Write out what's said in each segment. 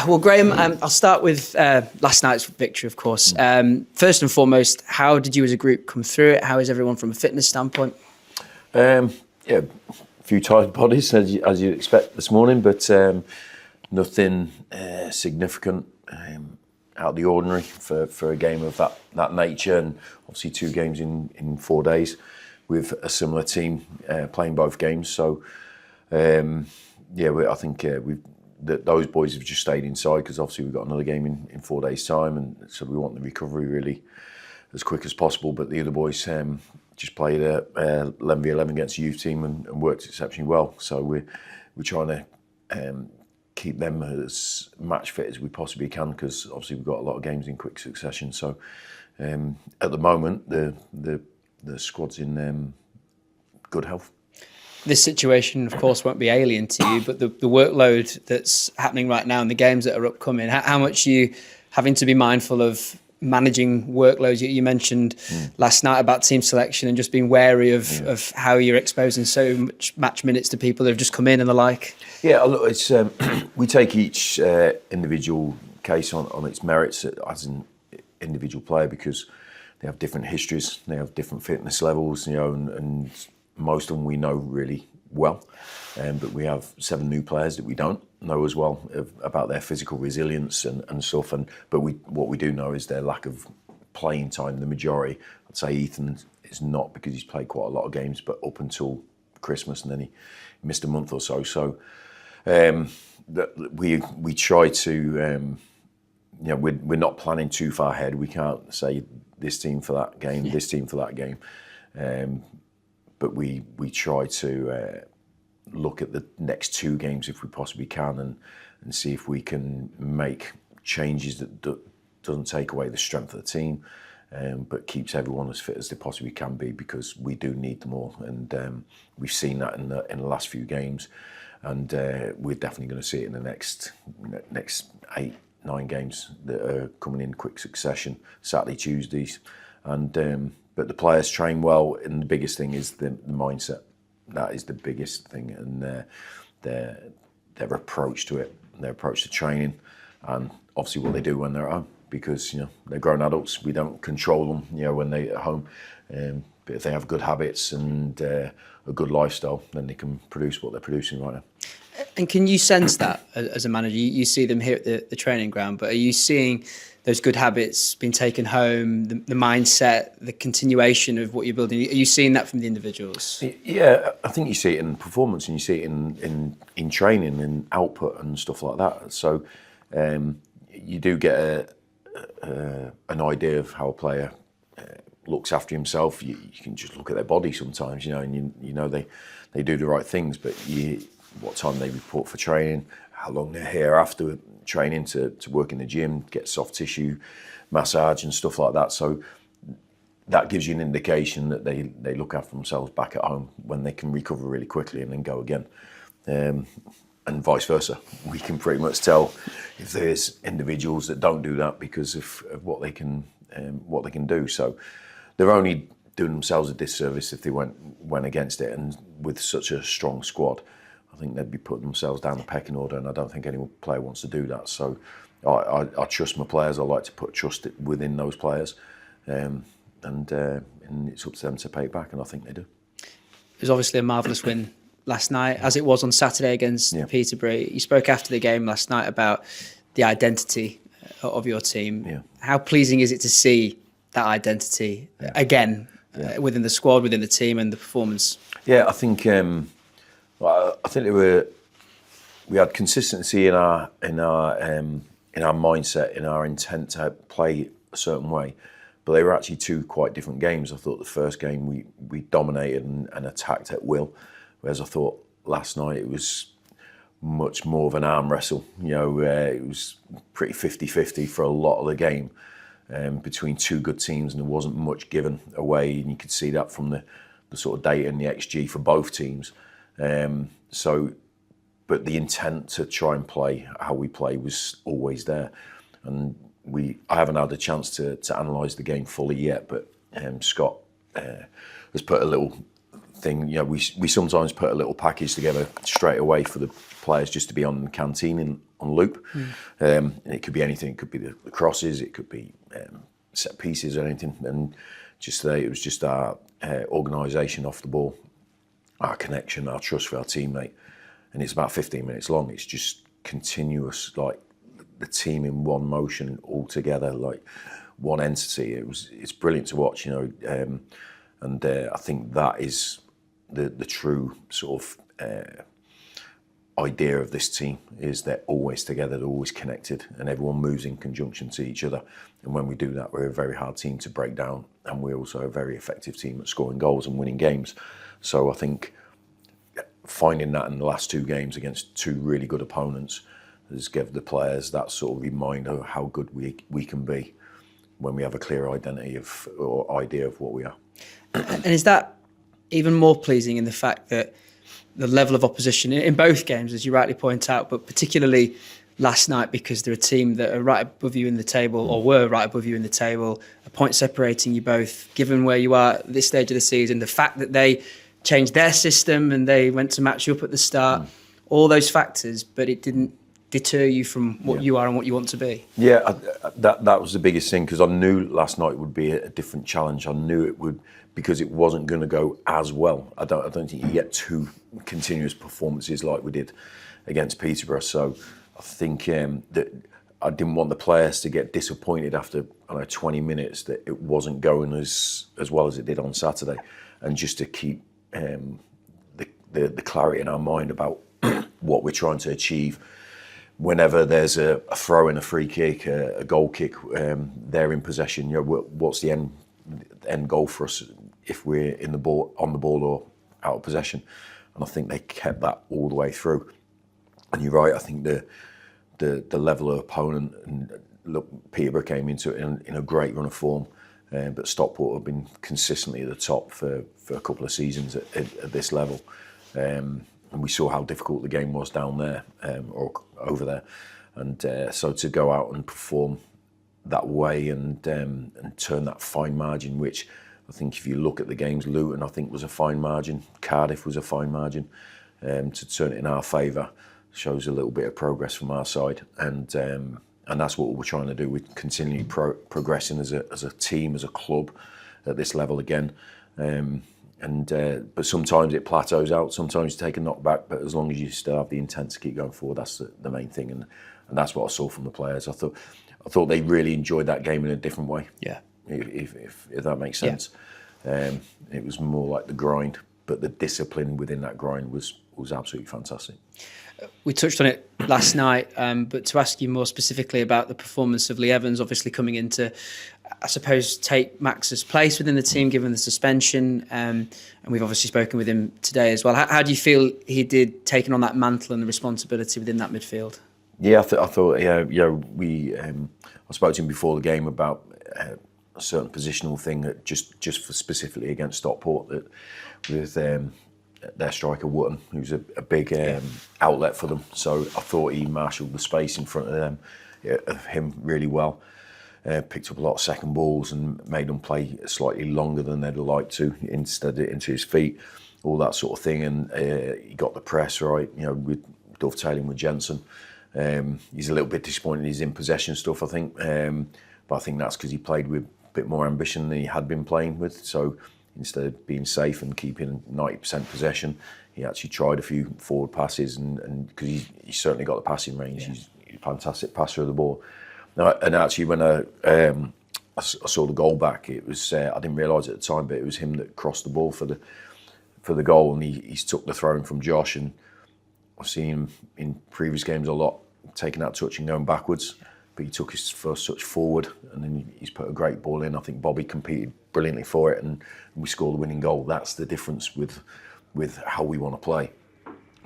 Well, Graham, I'll start with last night's victory, of course. First and foremost, how did you as a group come through it? How is everyone from a fitness standpoint? Yeah, a few tired bodies, as you'd expect this morning, but nothing significant out of the ordinary for a game of that nature, and obviously 2 games in 4 days with a similar team playing both games. So, I think those boys have just stayed inside because obviously we've got another game in 4 days' time, and so we want the recovery really as quick as possible. But the other boys just played a 11v11 against a youth team and worked exceptionally well. So we're trying to keep them as match fit as we possibly can, because obviously we've got a lot of games in quick succession. So at the moment the squad's in good health. This situation, of course, won't be alien to you, but the workload that's happening right now and the games that are upcoming, how much are you having to be mindful of managing workloads? You mentioned last night about team selection and just being wary of how you're exposing so much match minutes to people that have just come in and the like. Yeah, look, it's we take each individual case on its merits as an individual player, because they have different histories, they have different fitness levels, and most of them we know really well, but we have 7 new players that we don't know as well about their physical resilience and stuff. But what we do know is their lack of playing time. The majority, I'd say Ethan is not, because he's played quite a lot of games, but up until Christmas, and then he missed a month or so. So we try to, we're not planning too far ahead. We can't say this team for that game, this team for that game. But we try to look at the next 2 games if we possibly can, and see if we can make changes that doesn't take away the strength of the team, but keeps everyone as fit as they possibly can be, because we do need them all, and we've seen that in the last few games, and we're definitely going to see it in the next 8-9 games that are coming in quick succession, Saturday, Tuesdays, and. But the players train well, and the biggest thing is the mindset. That is the biggest thing, and their approach to it, their approach to training, and obviously what they do when they're at home, because they're grown adults. We don't control them, when they're at home. But if they have good habits and a good lifestyle, then they can produce what they're producing right now. And can you sense that as a manager? You see them here at the training ground, but are you seeing those good habits being taken home, the mindset, the continuation of what you're building? Are you seeing that from the individuals? Yeah, I think you see it in performance, and you see it in training and output and stuff like that. So you do get an idea of how a player looks after himself. You can just look at their body sometimes, and you know they do the right things, but what time they report for training, how long they're here after training to work in the gym, get soft tissue massage and stuff like that. So that gives you an indication that they look after themselves back at home, when they can recover really quickly and then go again. And vice versa. We can pretty much tell if there's individuals that don't do that because of what they can do. So they're only doing themselves a disservice if they went against it, and with such a strong squad, I think they'd be putting themselves down the pecking order, and I don't think any player wants to do that. So I trust my players. I like to put trust within those players, and it's up to them to pay it back, and I think they do. It was obviously a marvellous win last night, as it was on Saturday against Peterborough. You spoke after the game last night about the identity of your team. Yeah. How pleasing is it to see that identity again within the squad, within the team, and the performance? Yeah, I think we had consistency in our mindset, in our intent to play a certain way, but they were actually 2 quite different games. I thought the first game we dominated and attacked at will, whereas I thought last night it was much more of an arm wrestle. It was pretty 50-50 for a lot of the game between 2 good teams, and there wasn't much given away, and you could see that from the sort of data and the XG for both teams. But the intent to try and play how we play was always there, and I haven't had a chance to analyse the game fully yet, but Scott has put a little thing. You know, we sometimes put a little package together straight away for the players just to be on canteen on loop. And it could be anything. It could be the crosses. It could be set pieces or anything. And just today, it was just our organisation off the ball, our connection, our trust for our teammate. And it's about 15 minutes long. It's just continuous, like the team in one motion all together, like one entity. It's brilliant to watch, you know. And I think that is the true sort of idea of this team, is they're always together, they're always connected, and everyone moves in conjunction to each other. And when we do that, we're a very hard team to break down, and we're also a very effective team at scoring goals and winning games. So I think finding that in the last 2 games against 2 really good opponents has given the players that sort of reminder of how good we can be when we have a clear identity of or idea of what we are. And is that even more pleasing in the fact that the level of opposition in both games, as you rightly point out, but particularly last night, because they're a team that are right above you in the table, or were right above you in the table, a point separating you both, given where you are at this stage of the season, the fact that they changed their system and they went to match you up at the start, all those factors, but it didn't deter you from what you are and what you want to be. Yeah, that was the biggest thing, because I knew last night would be a different challenge. I knew it would, because it wasn't going to go as well. I don't think you get 2 continuous performances like we did against Peterborough. So I think that I didn't want the players to get disappointed after 20 minutes that it wasn't going as well as it did on Saturday, and just to keep the clarity in our mind about what we're trying to achieve. Whenever there's a throw in, a free kick, a goal kick, they're in possession. You know, what's the end goal for us if we're on the ball or out of possession? And I think they kept that all the way through. And you're right. I think the level of opponent, and look, Peterborough came into it in a great run of form, but Stockport have been consistently at the top for a couple of seasons at this level. And we saw how difficult the game was down there, or over there. And so to go out and perform that way and turn that fine margin, which I think if you look at the games, Luton I think was a fine margin, Cardiff was a fine margin, to turn it in our favour shows a little bit of progress from our side. And that's what we're trying to do. We're continually progressing as a team, as a club at this level again. But sometimes it plateaus out, sometimes you take a knockback, but as long as you still have the intent to keep going forward, that's the main thing. And that's what I saw from the players. I thought they really enjoyed that game in a different way. Yeah. If that makes sense. Yeah. It was more like the grind, but the discipline within that grind was absolutely fantastic. We touched on it last night, but to ask you more specifically about the performance of Lee Evans, obviously coming in to, I suppose, take Max's place within the team, given the suspension, and we've obviously spoken with him today as well. How do you feel he did, taking on that mantle and the responsibility within that midfield? Yeah, I thought, we. I spoke to him before the game about a certain positional thing that just for specifically against Stockport, that with their striker Wootton, who's a big outlet for them. So I thought he marshalled the space in front of them, of him really well. Picked up a lot of second balls and made them play slightly longer than they'd like to, instead of into his feet, all that sort of thing. And he got the press right, with dovetailing with Jensen. He's a little bit disappointed in his in possession stuff, I think, but I think that's because he played with a bit more ambition than he had been playing with. So instead of being safe and keeping 90% possession, he actually tried a few forward passes, and because he's certainly got the passing range. Yeah. He's a fantastic passer of the ball. And actually, when I saw the goal back, it was I didn't realise at the time, but it was him that crossed the ball for the goal, and he took the throw in from Josh. And I've seen him in previous games a lot taking that touch and going backwards, but he took his first touch forward, and then he's put a great ball in. I think Bobby competed brilliantly for it, and we scored the winning goal. That's the difference with how we want to play.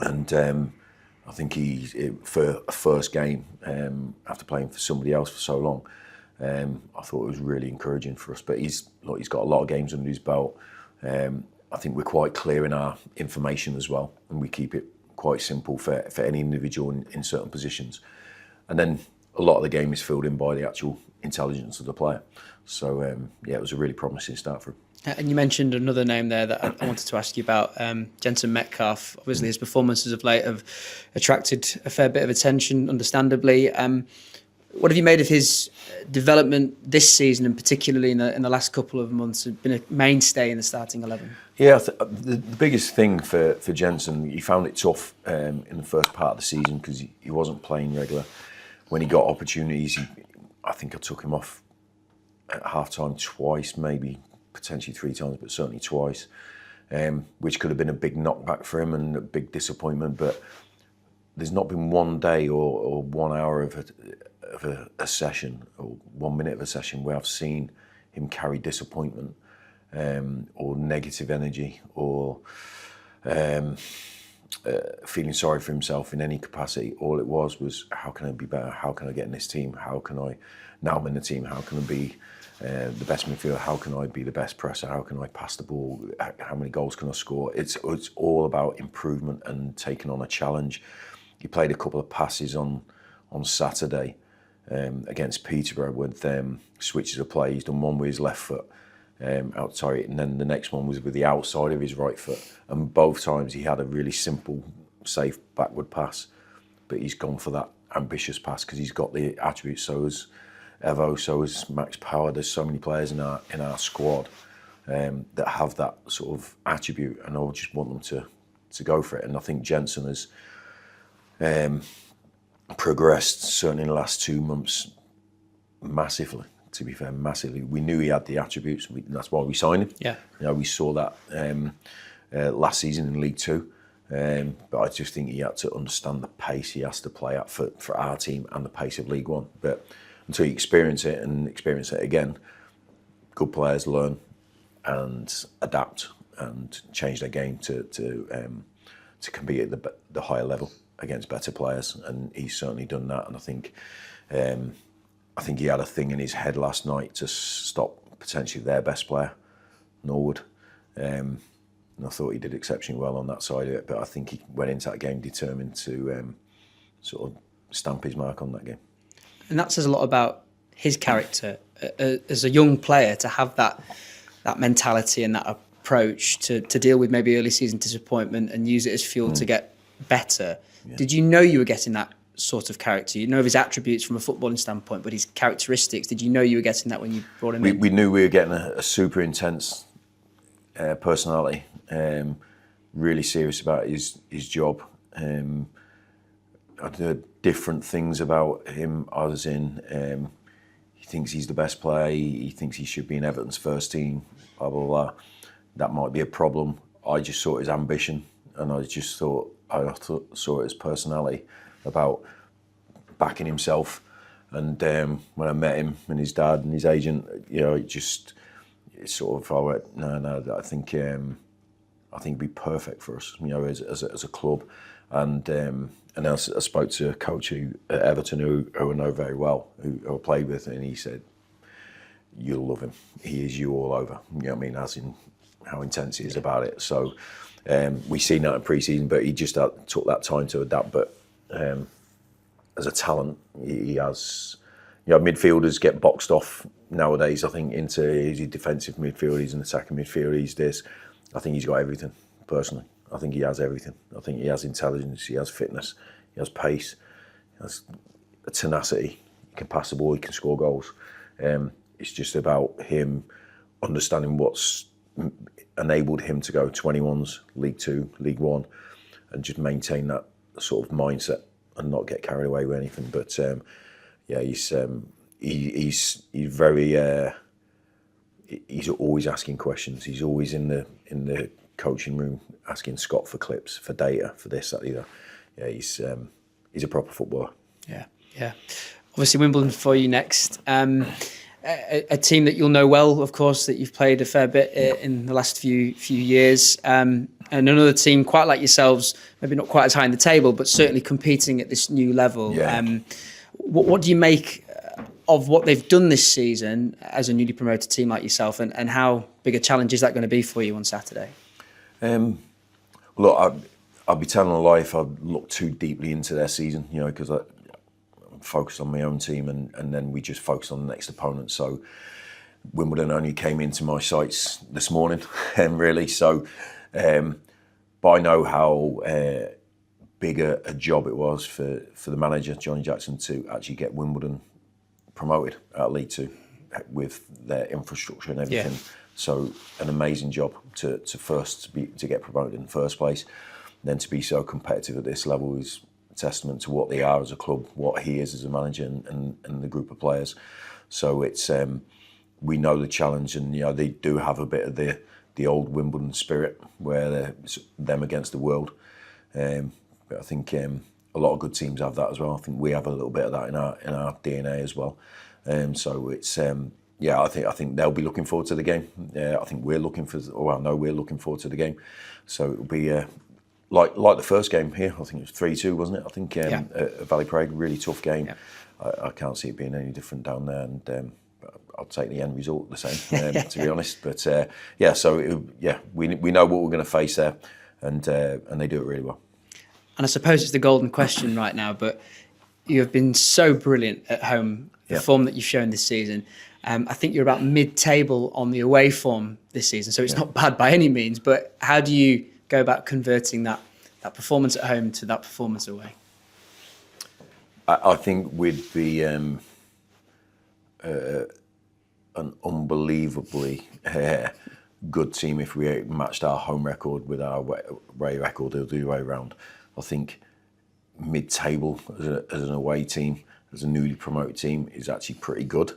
And I think for a first game, after playing for somebody else for so long, I thought it was really encouraging for us. But he's got a lot of games under his belt. I think we're quite clear in our information as well, and we keep it quite simple for any individual in certain positions. And then a lot of the game is filled in by the actual intelligence of the player. So, it was a really promising start for him. And you mentioned another name there that I wanted to ask you about, Jensen Metcalf. Obviously, his performances of late have attracted a fair bit of attention, understandably. What have you made of his development this season, and particularly in the last couple of months? Has been a mainstay in the starting 11. Yeah, the biggest thing for Jensen, he found it tough in the first part of the season because he wasn't playing regular. When he got opportunities, I think I took him off at half-time twice, maybe potentially 3 times, but certainly twice, which could have been a big knockback for him and a big disappointment. But there's not been one day or 1 hour of a session or 1 minute of a session where I've seen him carry disappointment or negative energy or feeling sorry for himself in any capacity. All it was how can I be better? How can I get in this team? How can I, now I'm in the team, how can I be the best midfielder? How can I be the best presser? How can I pass the ball? How many goals can I score? It's all about improvement and taking on a challenge. He played a couple of passes on Saturday against Peterborough with switches of play. He's done one with his left foot out target, and then the next one was with the outside of his right foot. And both times he had a really simple, safe backward pass, but he's gone for that ambitious pass because he's got the attributes. So has Evo, so has Max Power. There's so many players in our squad that have that sort of attribute, and I just want them to go for it. And I think Jensen has progressed certainly in the last 2 months massively. To be fair, massively. We knew he had the attributes. That's why we signed him. Yeah. We saw that last season in League Two. But I just think he had to understand the pace he has to play at for our team and the pace of League One. But until you experience it and experience it again, good players learn and adapt and change their game to compete at the higher level against better players. And he's certainly done that. And I think he had a thing in his head last night to stop potentially their best player, Norwood. And I thought he did exceptionally well on that side of it. But I think he went into that game determined to sort of stamp his mark on that game. And that says a lot about his character as a young player, to have that mentality and that approach to deal with maybe early season disappointment and use it as fuel to get better. Yeah. Did you know you were getting that sort of character? You know of his attributes from a footballing standpoint, but his characteristics, did you know you were getting that when you brought him in? We knew we were getting a super intense personality, really serious about his job. I'd heard different things about him. I was in, he thinks he's the best player, he thinks he should be in Everton's first team, blah, blah, blah. That might be a problem. I just saw his ambition, and I saw his personality about backing himself. And when I met him and his dad and his agent, it sort of, I went, no, I think it'd be perfect for us, as a club. And I spoke to a coach at Everton who I know very well, who I played with, and he said, "You'll love him. He is you all over." You know what I mean? As in how intense he is about it. So we seen that in pre-season, but he just took that time to adapt. But as a talent, he has. Midfielders get boxed off nowadays. I think into he's a defensive midfielder, he's an attacking midfielder, he's this. I think he's got everything. Personally, I think he has everything. I think he has intelligence, he has fitness, he has pace, he has tenacity. He can pass the ball, he can score goals. It's just about him understanding what's enabled him to go 21s, League Two, League One, and just maintain that sort of mindset and not get carried away with anything. But he's very. He's always asking questions. He's always in the coaching room asking Scott for clips, for data, for this, that, either. Yeah, he's a proper footballer. Yeah. Obviously, Wimbledon for you next. A team that you'll know well, of course, that you've played a fair bit in the last few years. And another team, quite like yourselves, maybe not quite as high in the table, but certainly competing at this new level. Yeah. What do you make of what they've done this season as a newly promoted team like yourself, and how big a challenge is that going to be for you on Saturday? Look, I'll be telling a lie if I look too deeply into their season, because I'm focused on my own team, and then we just focus on the next opponent. So Wimbledon only came into my sights this morning, really. So, but I know how big a job it was for the manager, Johnny Jackson, to actually get Wimbledon promoted at League Two with their infrastructure and everything. Yeah. So an amazing job to get promoted in the first place. Then to be so competitive at this level is a testament to what they are as a club, what he is as a manager, and the group of players. So it's we know the challenge, and they do have a bit of the old Wimbledon spirit, where they're them against the world. But I think a lot of good teams have that as well. I think we have a little bit of that in our DNA as well. So it's I think they'll be looking forward to the game. I think we're looking we're looking forward to the game. So it'll be like the first game here. I think it was 3-2, wasn't it? I think at Valley Parade, really tough game. Yeah. I can't see it being any different down there, and I'll take the end result the same, to be honest. But we know what we're going to face there, and they do it really well. And I suppose it's the golden question right now, but you have been so brilliant at home, the form that you've shown this season. I think you're about mid-table on the away form this season, so it's not bad by any means. But how do you go about converting that performance at home to that performance away? I think we'd be an unbelievably good team if we matched our home record with our away record the other way around. I think mid-table as an away team, as a newly promoted team, is actually pretty good.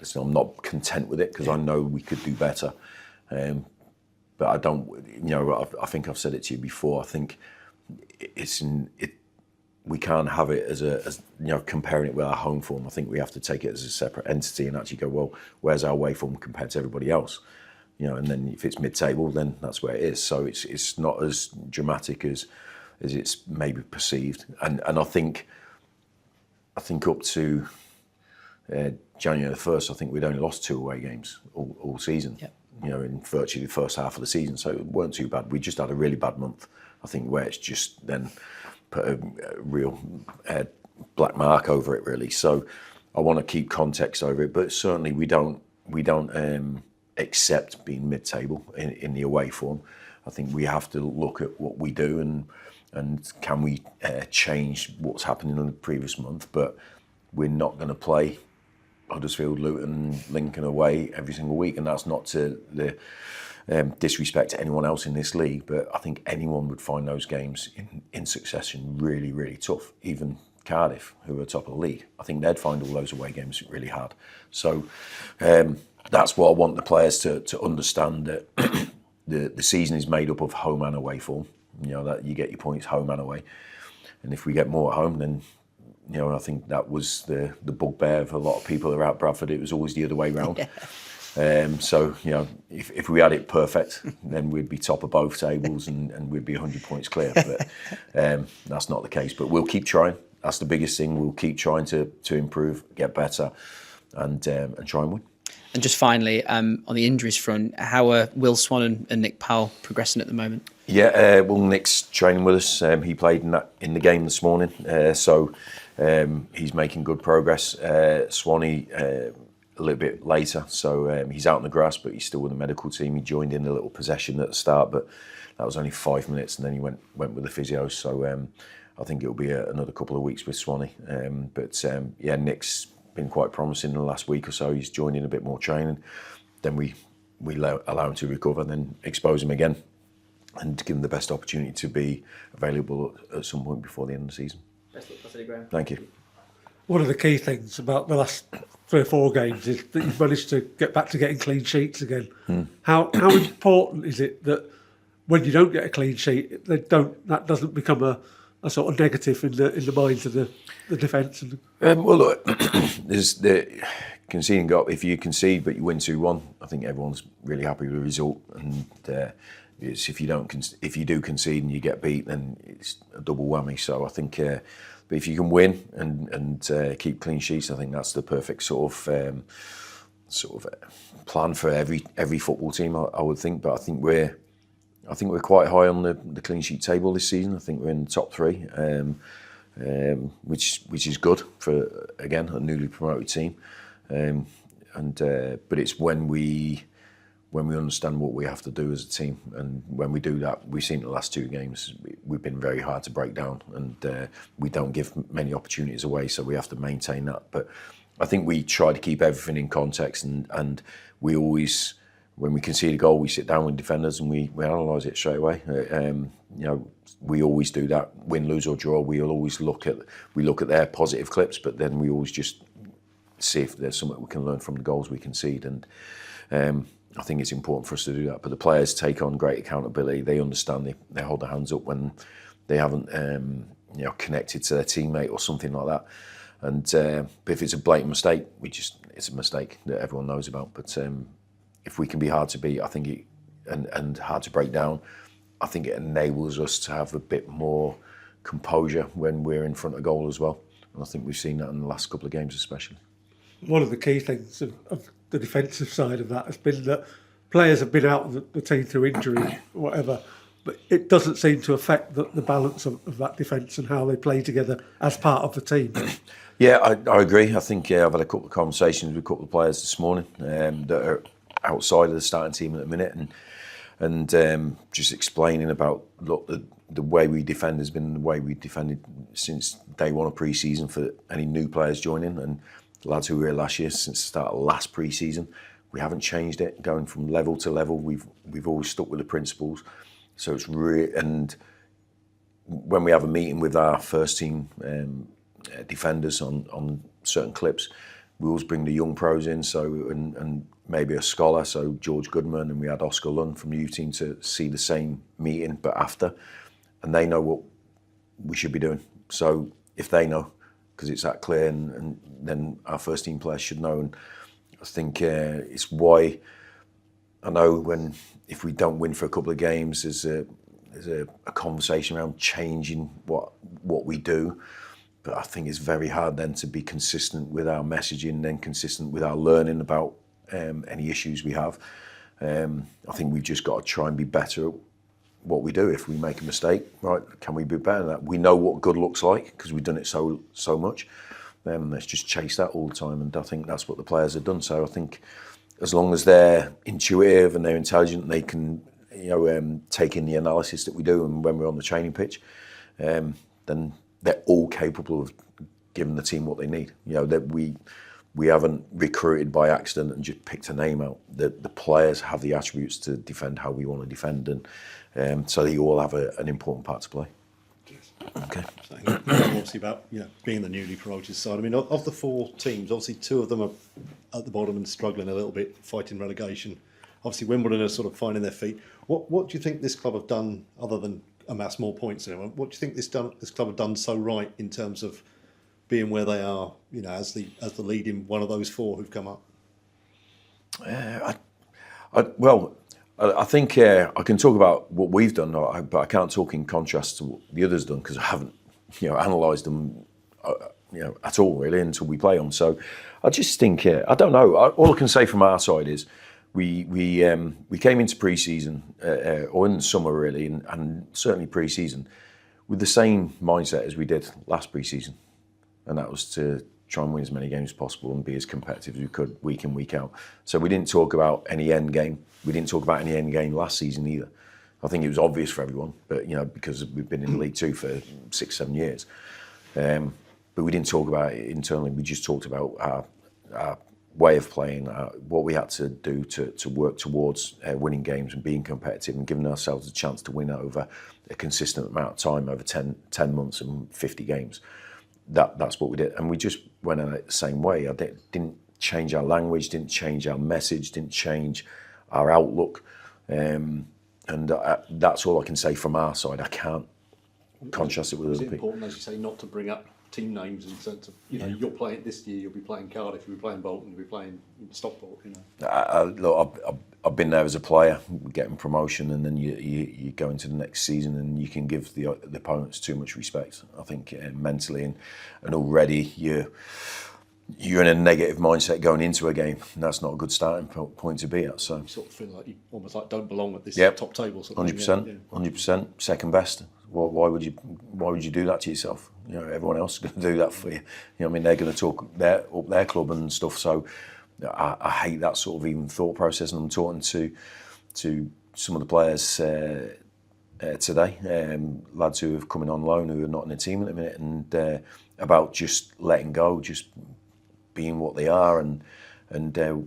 So I'm not content with it because I know we could do better. But I don't, I think I've said it to you before. I think we can't have it as comparing it with our home form. I think we have to take it as a separate entity and actually go, well, where's our away form compared to everybody else? And then if it's mid-table, then that's where it is. So it's not as dramatic as it's maybe perceived. And I think up to January the 1st, I think we'd only lost 2 away games all season. Yep. In virtually the first half of the season, so it weren't too bad. We just had a really bad month, I think, where it's just then put a real black mark over it, really. So I want to keep context over it, but certainly we don't accept being mid-table in the away form. I think we have to look at what we do and can we change what's happening in the previous month, but we're not going to play Huddersfield, Luton, Lincoln away every single week, and that's not to the disrespect to anyone else in this league, but I think anyone would find those games in succession really, really tough. Even Cardiff, who are top of the league, I think they'd find all those away games really hard. So that's what I want the players to understand, that the season is made up of home and away form. That you get your points home and away, and if we get more at home, then I think that was the bugbear of a lot of people around Bradford. It was always the other way round. So if we had it perfect, then we'd be top of both tables and we'd be 100 points clear. But that's not the case. But we'll keep trying. That's the biggest thing. We'll keep trying to improve, get better, and try and win. And just finally, on the injuries front, how are Will Swan and Nick Powell progressing at the moment? Yeah, well, Nick's training with us. He played in the game this morning, so he's making good progress. Swanee a little bit later, so he's out on the grass, but he's still with the medical team. He joined in a little possession at the start, but that was only 5 minutes, and then he went with the physio. So I think it'll be another couple of weeks with Swanee. But Nick's been quite promising in the last week or so. He's joined in a bit more training. Then we allow him to recover, then expose him again, and give him the best opportunity to be available at some point before the end of the season. Best luck, Saturday, Graham. Thank you. One of the key things about the last 3 or 4 games is that you've managed to get back to getting clean sheets again. How important is it that when you don't get a clean sheet, that doesn't become a sort of negative in the minds of the defence? Well, look, there's the conceding goal. If you concede but you win 2-1, I think everyone's really happy with the result. And it's if you do concede and you get beat, then it's a double whammy. So I think, but if you can win and keep clean sheets, I think that's the perfect sort of plan for every football team. I would think, but I think we're quite high on the clean sheet table this season. I think we're in the top 3, which is good for, again, a newly promoted team. but it's when we understand what we have to do as a team, and when we do that, we've seen the last 2 games, we've been very hard to break down, and we don't give many opportunities away, so we have to maintain that. But I think we try to keep everything in context, and we always, when we concede a goal, we sit down with defenders and we analyse it straight away. We always do that, win, lose or draw. We'll always look at their positive clips, but then we always just see if there's something we can learn from the goals we concede. And I think it's important for us to do that. But the players take on great accountability. They understand. They hold their hands up when they haven't connected to their teammate or something like that. And but if it's a blatant mistake, it's a mistake that everyone knows about. But if we can be hard to beat, I think and hard to break down, I think it enables us to have a bit more composure when we're in front of goal as well. And I think we've seen that in the last couple of games especially. One of the key things of the defensive side of that has been that players have been out of the team through injury or whatever, but it doesn't seem to affect the balance of that defence and how they play together as part of the team. Yeah, I agree. I think I've had a couple of conversations with a couple of players this morning that are outside of the starting team at the minute, and just explaining about, look, the way we defend has been the way we defended since day one of pre-season for any new players joining, and the lads who were here last year since the start of last pre-season. We haven't changed it, going from level to level. We've always stuck with the principles. So it's really, and when we have a meeting with our first team defenders on certain clips, we always bring the young pros in, so and maybe a scholar, so George Goodman, and we had Oscar Lund from the U team to see the same meeting, but after, and they know what we should be doing. So if they know, because it's that clear, and then our first team players should know. And I think it's why I know if we don't win for a couple of games, there's a conversation around changing what we do. But I think it's very hard then to be consistent with our messaging, then consistent with our learning about any issues we have. I think we've just got to try and be better at what we do. If we make a mistake, right, can we be better than that? We know what good looks like because we've done it so much. Let's just chase that all the time, and I think that's what the players have done. So I think as long as they're intuitive and they're intelligent, they can take in the analysis that we do, and when we're on the training pitch, then they're all capable of giving the team what they need. That we haven't recruited by accident and just picked a name out. The players have the attributes to defend how we want to defend, and so they all have an important part to play. Okay. Obviously about being the newly promoted side. I mean, of the 4 teams, obviously 2 of them are at the bottom and struggling a little bit, fighting relegation. Obviously Wimbledon are sort of finding their feet. What do you think this club have done other than amass more points? What do you think this club have done so right in terms of being where they are? As the lead in one of those 4 who've come up. I think I can talk about what we've done, but I can't talk in contrast to what the others done because I haven't, analysed them, at all really until we play them. So I just think I don't know. All I can say from our side is we came into pre-season or in the summer really, and certainly pre-season with the same mindset as we did last pre-season, and that was to try and win as many games as possible and be as competitive as we could week in, week out. So we didn't talk about any end game. We didn't talk about any end game last season either. I think it was obvious for everyone, but because we've been in League Two for 6-7 years. But we didn't talk about it internally. We just talked about our way of playing, what we had to do to work towards winning games and being competitive and giving ourselves a chance to win over a consistent amount of time over 10 months and 50 games. That's what we did, and we just went at it the same way. I didn't change our language, didn't change our message, didn't change our outlook, and that's all I can say from our side. I can't contrast it with other people. It's important, as you say, not to bring up team names in the sense of you're playing this year, you'll be playing Cardiff, you'll be playing Bolton, you'll be playing Stockport. Look, I've been there as a player, getting promotion, and then you go into the next season and you can give the opponents too much respect. I think mentally and already you're in a negative mindset going into a game, and that's not a good starting point to be at. So you sort of feel like you almost don't belong at this top table. 100%, second best. Why would you do that to yourself? Everyone else is going to do that for you. They're going to talk up their club and stuff. So I hate that sort of even thought process, and I'm talking to some of the players today, lads who have coming on loan who are not in the team at the minute, and about just letting go, just being what they are, and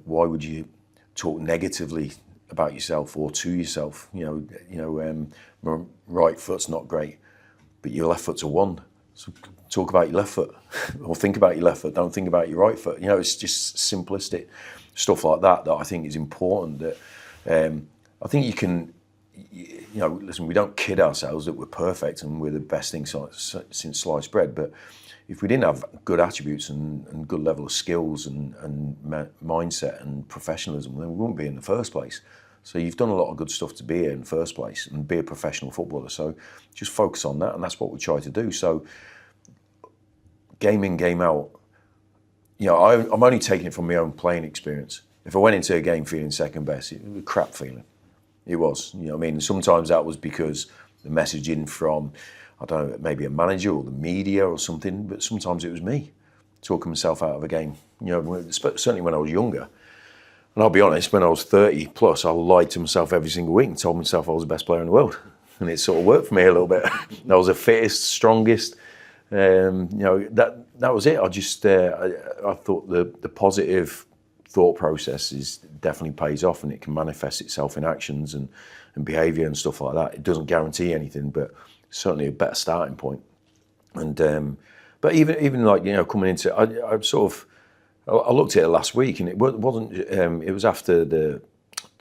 why would you talk negatively about yourself or to yourself? My right foot's not great, but your left foot's a wand. So talk about your left foot, or think about your left foot. Don't think about your right foot. It's just simplistic stuff like that I think is important. That I think you can. Listen, we don't kid ourselves that we're perfect and we're the best thing since sliced bread. But if we didn't have good attributes and good level of skills and mindset and professionalism, then we wouldn't be in the first place. So you've done a lot of good stuff to be here in the first place and be a professional footballer. So just focus on that, and that's what we try to do. So game in, game out, I'm only taking it from my own playing experience. If I went into a game feeling second best, it was a crap feeling. It was, sometimes that was because the messaging from, I don't know, maybe a manager or the media or something, but sometimes it was me talking myself out of a game. Certainly when I was younger. And I'll be honest, when I was 30 plus, I lied to myself every single week and told myself I was the best player in the world. And it sort of worked for me a little bit. I was the fittest, strongest. That was it. I thought the positive thought process definitely pays off, and it can manifest itself in actions and behaviour and stuff like that. It doesn't guarantee anything, but certainly a better starting point. And but even like coming into, I looked at it last week, and it wasn't. It was after the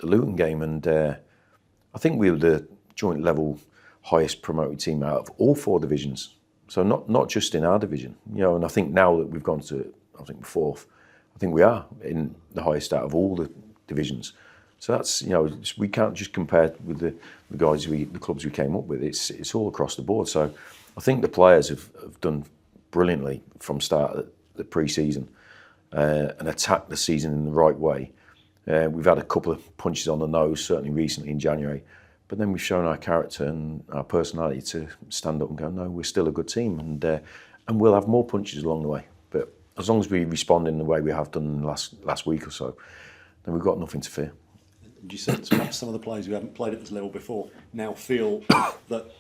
Luton game, and I think we were the joint level highest promoted team out of all 4 divisions. So not just in our division, And I think now that we've gone to, I think, 4th, I think we are in the highest out of all the divisions. So that's we can't just compare with the guys the clubs we came up with. It's all across the board. So I think the players have done brilliantly from start of the pre-season. And attack the season in the right way. We've had a couple of punches on the nose, certainly recently in January, but then we've shown our character and our personality to stand up and go, no, we're still a good team, and we'll have more punches along the way. But as long as we respond in the way we have done in the last week or so, then we've got nothing to fear. Do you sense perhaps some of the players who haven't played at this level before now feel that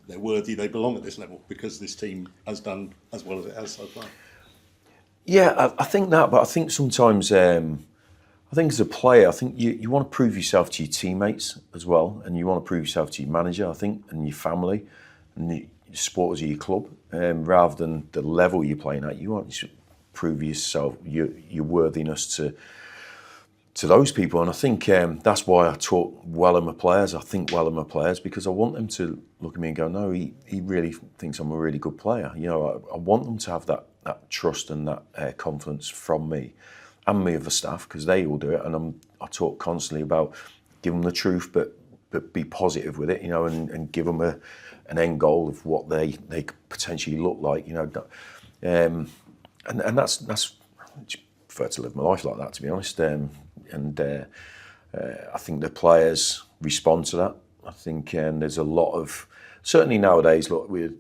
they're worthy, they belong at this level because this team has done as well as it has so far? Yeah, I think that, but I think sometimes, I think as a player, I think you want to prove yourself to your teammates as well, and you want to prove yourself to your manager, I think, and your family, and the supporters of your club, rather than the level you're playing at. You want to prove yourself, your worthiness to those people, and I think that's why I talk well of my players. I think well of my players because I want them to look at me and go, no, he really thinks I'm a really good player. I want them to have that trust and that confidence from me and me of the staff, because they all do it, and I talk constantly about give them the truth, but be positive with it, and give them an end goal of what they could potentially look like, and that's I prefer to live my life like that, to be honest, and I think the players respond to that. I think there's a lot of, certainly nowadays, look, with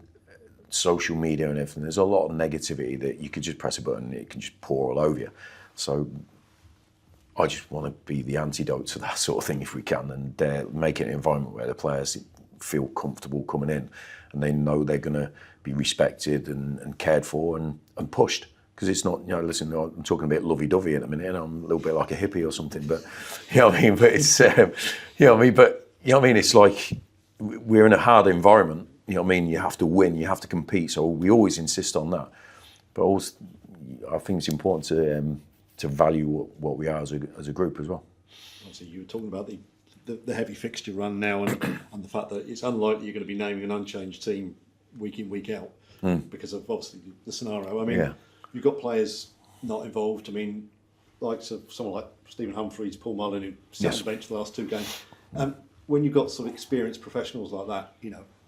social media and everything, there's a lot of negativity that you could just press a button and it can just pour all over you. So I just want to be the antidote to that sort of thing if we can, and make it an environment where the players feel comfortable coming in and they know they're going to be respected and cared for and pushed. Because it's not, listen, I'm talking a bit lovey-dovey at the minute, and I'm a little bit like a hippie or something, but, but it's, it's like we're in a hard environment. You have to win, you have to compete. So we always insist on that. But also, I think it's important to value what we are as a group as well. Obviously, you were talking about the heavy fixture run now, and the fact that it's unlikely you're going to be naming an unchanged team week in, week out because of obviously the scenario. You've got players not involved. Likes of someone like Stephen Humphrys, Paul Mullin, who sat on the bench the last 2 games. When you've got sort of experienced professionals like that,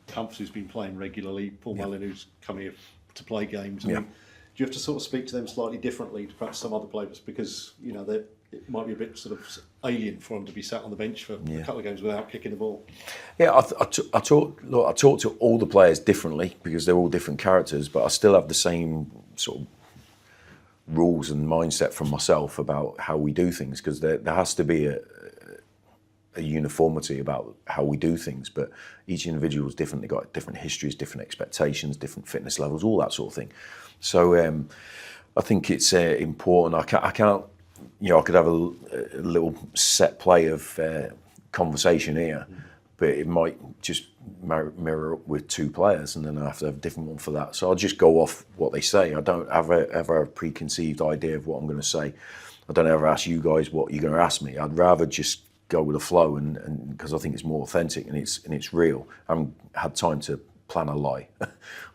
Humphrys who's been playing regularly, Paul Mullin who's come here to play games. Do you have to sort of speak to them slightly differently to perhaps some other players because it might be a bit sort of alien for them to be sat on the bench for a couple of games without kicking the ball? Yeah, I talk to all the players differently because they're all different characters, but I still have the same sort of rules and mindset from myself about how we do things, because there has to be a uniformity about how we do things, but each individual is different. They've got different histories, different expectations, different fitness levels, all that sort of thing. So I think it's important. I can't, I could have a little set play of conversation here, but it might just mirror up with two players, and then I have to have a different one for that. So I'll just go off what they say. I don't have ever a preconceived idea of what I'm going to say. I don't ever ask you guys what you're going to ask me. I'd rather just go with the flow, and because I think it's more authentic and it's real. I haven't had time to plan a lie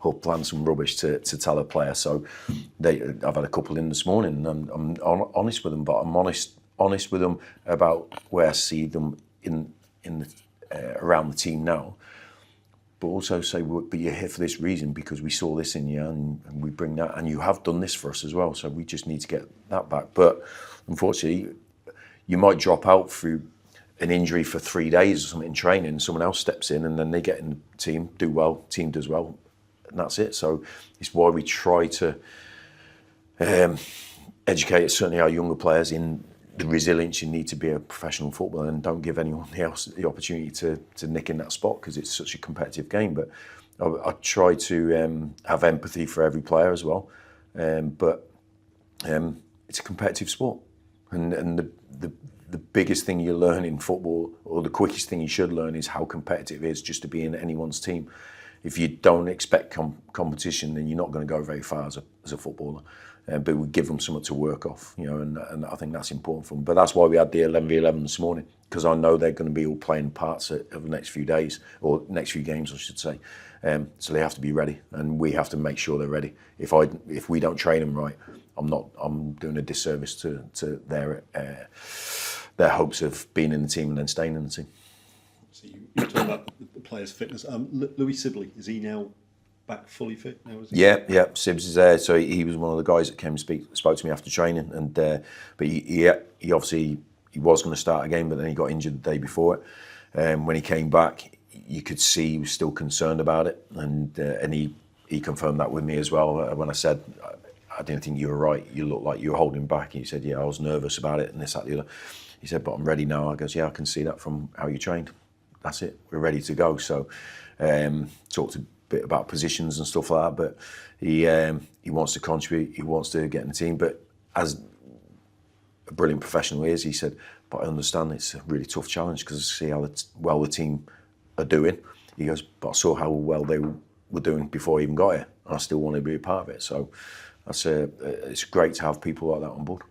or plan some rubbish to tell a player. So I've had a couple in this morning, and I'm honest with them, but I'm honest with them about where I see them in the, around the team now. But also say, but you're here for this reason because we saw this in you, and we bring that, and you have done this for us as well. So we just need to get that back. But unfortunately, you might drop out through an injury for 3 days or something in training, and someone else steps in, and then they get in the team, do well, team does well, and that's it. So it's why we try to educate certainly our younger players in the resilience you need to be a professional footballer, and don't give anyone else the opportunity to nick in that spot, because it's such a competitive game. But I try to have empathy for every player as well. But it's a competitive sport, and the biggest thing you learn in football, or the quickest thing you should learn, is how competitive it is just to be in anyone's team. If you don't expect competition, then you're not going to go very far as a footballer. But we give them something to work off, and I think that's important for them. But that's why we had the 11v11 this morning, because I know they're going to be all playing parts of the next few days, or next few games, I should say. So they have to be ready, and we have to make sure they're ready. If we don't train them right, I'm doing a disservice to their hopes of being in the team and then staying in the team. So you talk about the players' fitness. Louis Sibley, is he now back fully fit now? Is he? Yeah. Sibs is there. So he was one of the guys that came and spoke to me after training, and but he obviously he was going to start a game, but then he got injured the day before it. When he came back, you could see he was still concerned about it, and he confirmed that with me as well. When I said, I didn't think you were right, you looked like you were holding back. And he said, yeah, I was nervous about it, and this, that, the other. He said, but I'm ready now. I goes, yeah, I can see that from how you trained. That's it. We're ready to go. So talked a bit about positions and stuff like that, but he wants to contribute. He wants to get in the team. But as a brilliant professional he is, he said, but I understand it's a really tough challenge because I see how well the team are doing. He goes, but I saw how well they were doing before I even got here, and I still want to be a part of it. So it's great to have people like that on board.